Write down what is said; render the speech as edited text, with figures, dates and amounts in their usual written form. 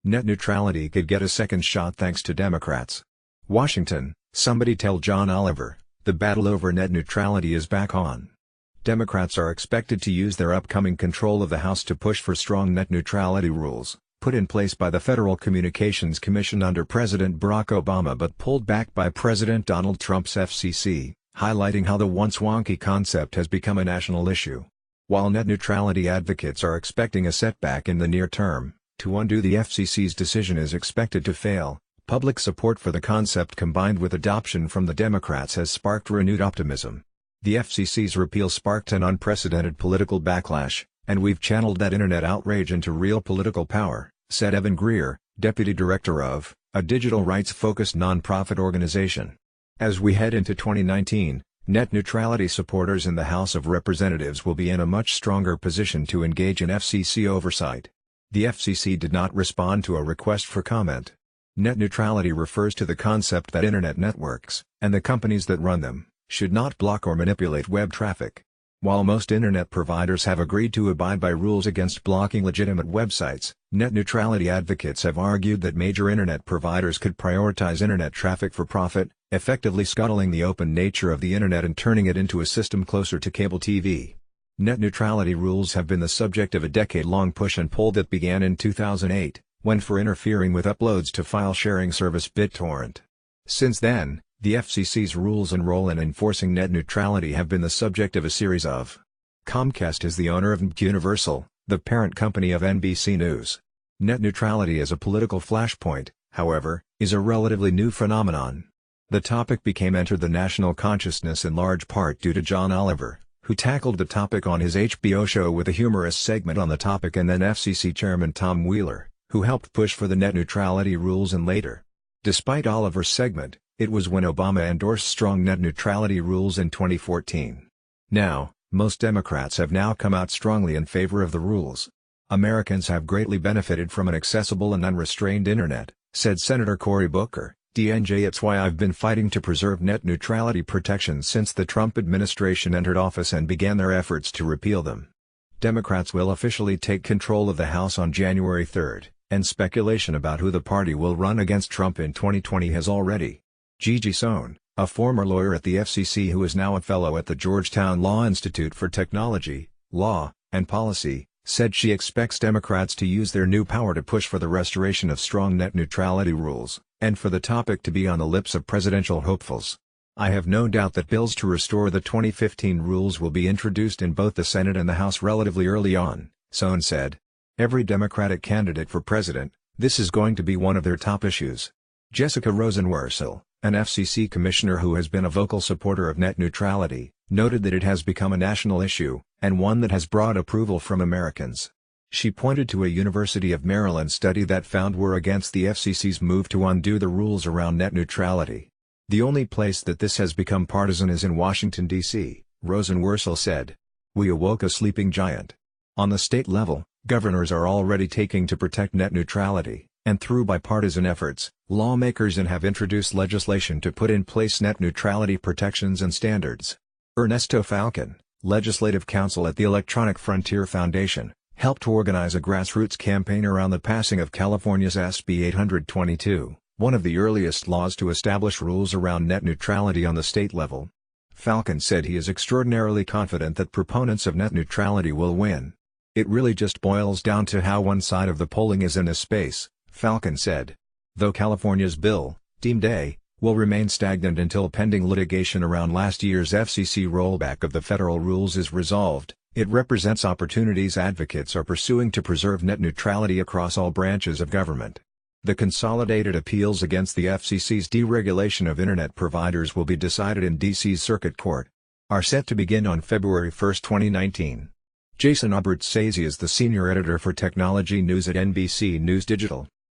Net neutrality could get a second shot thanks to Democrats. Washington, somebody tell John Oliver, the battle over net neutrality is back on. Democrats are expected to use their upcoming control of the House to push for strong net neutrality rules, put in place by the Federal Communications Commission under President Barack Obama but pulled back by President Donald Trump's FCC, highlighting how the once wonky concept has become a national issue. While net neutrality advocates are expecting a setback in the near term, to undo the FCC's decision is expected to fail. Public support for the concept combined with adoption from the Democrats has sparked renewed optimism. The FCC's repeal sparked an unprecedented political backlash, and we've channeled that internet outrage into real political power, said Evan Greer, deputy director of a digital rights-focused nonprofit organization. As we head into 2019, net neutrality supporters in the House of Representatives will be in a much stronger position to engage in FCC oversight. The FCC did not respond to a request for comment. Net neutrality refers to the concept that internet networks, and the companies that run them, should not block or manipulate web traffic. While most internet providers have agreed to abide by rules against blocking legitimate websites, net neutrality advocates have argued that major internet providers could prioritize internet traffic for profit, effectively scuttling the open nature of the internet and turning it into a system closer to cable TV. Net neutrality rules have been the subject of a decade-long push and pull that began in 2008. When for interfering with uploads to file-sharing service BitTorrent. Since then, the FCC's rules and role in enforcing net neutrality have been the subject of a series of. Comcast is the owner of Universal, the parent company of NBC News. Net neutrality as a political flashpoint, however, is a relatively new phenomenon. The topic entered the national consciousness in large part due to John Oliver, who tackled the topic on his HBO show with a humorous segment on the topic, and then FCC Chairman Tom Wheeler, who helped push for the net neutrality rules and later. Despite Oliver's segment, it was when Obama endorsed strong net neutrality rules in 2014. Now, most Democrats have now come out strongly in favor of the rules. Americans have greatly benefited from an accessible and unrestrained internet, said Senator Cory Booker, DNJ. It's why I've been fighting to preserve net neutrality protections since the Trump administration entered office and began their efforts to repeal them. Democrats will officially take control of the House on January 3, and speculation about who the party will run against Trump in 2020 has already. Gigi Sohn, a former lawyer at the FCC who is now a fellow at the Georgetown Law Institute for Technology, Law, and Policy, said she expects Democrats to use their new power to push for the restoration of strong net neutrality rules, and for the topic to be on the lips of presidential hopefuls. I have no doubt that bills to restore the 2015 rules will be introduced in both the Senate and the House relatively early on, Sohn said. Every Democratic candidate for president, this is going to be one of their top issues. Jessica Rosenworcel, an FCC commissioner who has been a vocal supporter of net neutrality, noted that it has become a national issue, and one that has broad approval from Americans. She pointed to a University of Maryland study that found we're against the FCC's move to undo the rules around net neutrality. The only place that this has become partisan is in Washington, D.C., Rosenworcel said. We awoke a sleeping giant. On the state level, governors are already taking to protect net neutrality, and through bipartisan efforts, lawmakers have introduced legislation to put in place net neutrality protections and standards. Ernesto Falcon, legislative counsel at the Electronic Frontier Foundation, helped organize a grassroots campaign around the passing of California's SB 822, one of the earliest laws to establish rules around net neutrality on the state level. Falcon said he is extraordinarily confident that proponents of net neutrality will win. It really just boils down to how one side of the polling is in this space, Falcon said. Though California's bill, deemed A, will remain stagnant until pending litigation around last year's FCC rollback of the federal rules is resolved, it represents opportunities advocates are pursuing to preserve net neutrality across all branches of government. The consolidated appeals against the FCC's deregulation of internet providers will be decided in D.C.'s Circuit Court. Are set to begin on February 1, 2019. Jason Abertsazy is the senior editor for technology news at NBC News Digital.